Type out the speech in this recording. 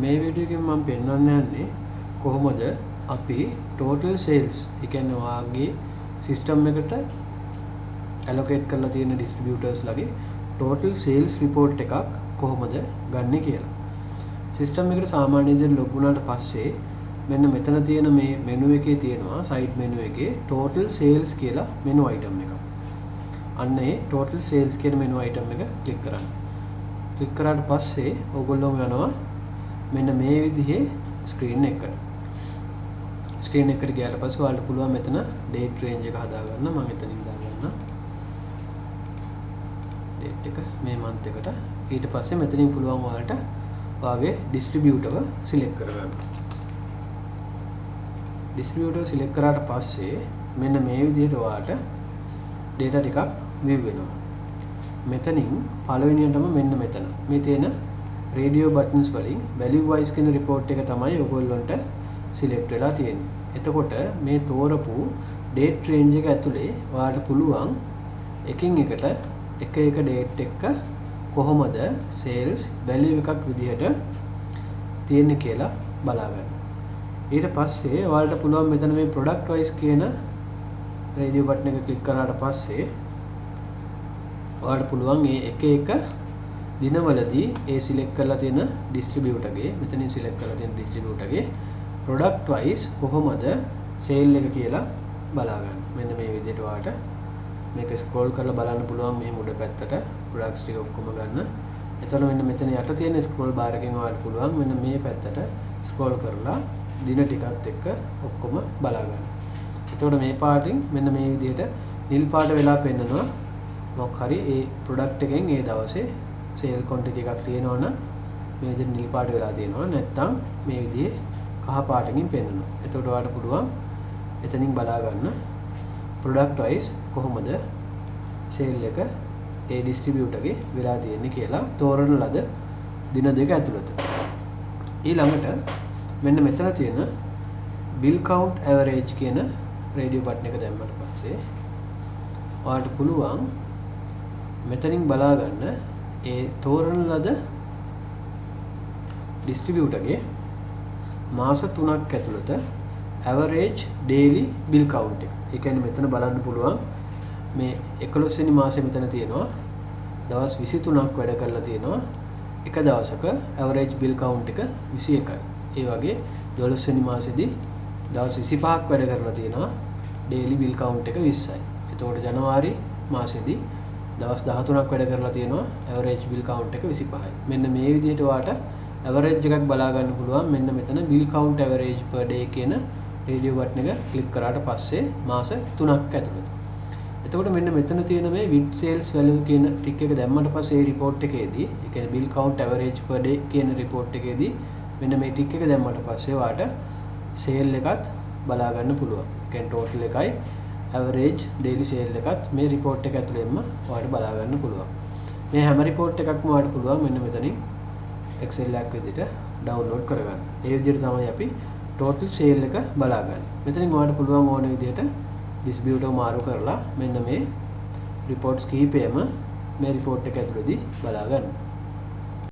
මේ වීඩියෝ එකෙන් මම පෙන්වන්න යන්නේ කොහොමද අපි total sales ඒ කියන්නේ ඔයාගේ සිස්ටම් එකට allocate කරලා තියෙන distributors ලගේ total sales report එකක් කොහොමද ගන්නෙ කියලා. සිස්ටම් එකට සාමාන්‍ය විදිහට log වුණාට පස්සේ මෙන්න මෙතන තියෙන මේ menu එකේ තියෙනවා side menu එකේ total sales කියලා menu item එකක්. අන්න ඒ total sales කියන menu item එක click කරන්න. click කරාට පස්සේ ඕගොල්ලෝම යනවා මෙන්න මේ විදිහේ screen එකකට. screen එකට ගියාට පස්සේ ඔයාලට පුළුවන් මෙතන date range එක හදාගන්න. මම එතනින් දාගන්න. date එක මේ month එකට. ඊට පස්සේ මෙතනින් පුළුවන් ඔයාලට ඔයාගේ distributor select කරගන්න. distributor select කරාට පස්සේ මෙන්න මේ විදිහට ඔයාලට data ටිකක් view වෙනවා. මෙතනින් පළවෙනියටම මෙන්න මෙතන මේ තියෙන radio buttons වලින් value wise කියන report එක තමයි ඔයගොල්ලන්ට select වෙලා තියෙන්නේ. එතකොට මේ තෝරපු date range එක ඇතුලේ ඔයාලට පුළුවන් එකින් එකට එක එක date එක කොහොමද sales value එකක් විදිහට තියෙන්නේ කියලා බලා ගන්න. ඊට පස්සේ ඔයාලට පුළුවන් මෙතන මේ product wise කියන radio button එක click කරාට පස්සේ ඔයාලට පුළුවන් මේ එක එක දිනවලදී ඒ select කරලා තියෙන distributor ගේ මෙතනින් select කරලා තියෙන distributor ගේ product wise කොහොමද sale එක කියලා බලා ගන්න. මෙන්න මේ විදිහට ඔයාලට මේක scroll කරලා බලන්න පුළුවන් මේ මුඩ පැත්තට products ටික ඔක්කොම ගන්න. එතකොට මෙන්න මෙතන යට තියෙන scroll bar එකෙන් ඔයාලට පුළුවන් මෙන්න මේ පැත්තට scroll කරලා දින ටිකත් එක්ක ඔක්කොම බලා ගන්න. එතකොට මේ පාටින් මෙන්න මේ විදිහට නිල් පාට වෙලා පෙන්නනවා. මොකක් හරි ඒ product එකෙන් ඒ දවසේ sale quantity එකක් තියෙනවා නම් මේ විදිහට නිල් පාට වෙලා තියෙනවා. නැත්නම් මේ විදිහේ කහ පාටකින් පෙන්නනවා. එතකොට ඔයාලට පුළුවන් එතනින් බලා ගන්න product wise කොහොමද sale එක ඒ distributor ගේ වෙලා තියෙන්නේ කියලා තෝරන ලද දින දෙක ඇතුළත. ඊළඟට මෙන්න මෙතන තියෙන bill count average කියන radio button එක දැම්මට පස්සේ ඔයාලට පුළුවන් මෙතනින් බලා ගන්න ඒ තෝරන ලද distributor ගේ මාස 3ක් ඇතුළත average daily bill count එක. ඒ කියන්නේ මෙතන බලන්න පුළුවන් මේ 11 වෙනි මාසේ මෙතන තියෙනවා දවස් 23ක් වැඩ කරලා තියෙනවා. එක දවසක average bill count එක 21යි. ඒ වගේ 12 වෙනි මාසෙදී දවස් 25ක් වැඩ කරලා තියෙනවා daily bill count එක 20යි. එතකොට ජනවාරි මාසෙදී දවස් 13ක් වැඩ කරලා තියෙනවා average bill count එක 25යි. මෙන්න මේ විදිහට ඔයාලට average එකක් බලා ගන්න පුළුවන්. මෙන්න මෙතන bill count average per day කියන radio button එක click කරාට පස්සේ මාස 3ක් ඇතුළත. එතකොට මෙන්න මෙතන තියෙන මේ with sales value කියන ටික එක දැම්මට පස්සේ මේ report එකේදී ඒ කියන්නේ bill count average per day කියන report එකේදී මෙන්න මේ ටික එක දැම්මට පස්සේ ඔයාලට sale එකත් බලා ගන්න පුළුවන්. ඒ කියන්නේ total එකයි average daily sale එකත් මේ report එක ඇතුළෙන්ම ඔයාලට බලා ගන්න පුළුවන්. මේ හැම report එකක්ම ඔයාලට පුළුවන් මෙන්න මෙතනින් Excel එකක් විදිහට download කරගන්න. ඒ විදිහට තමයි අපි total sale එක බලා ගන්න. මෙතනින් ඔයාලට පුළුවන් ඕන විදිහට distributor මාරු කරලා මෙන්න මේ reports කීපෙම මේ report එක ඇතුළේදී බලා ගන්න.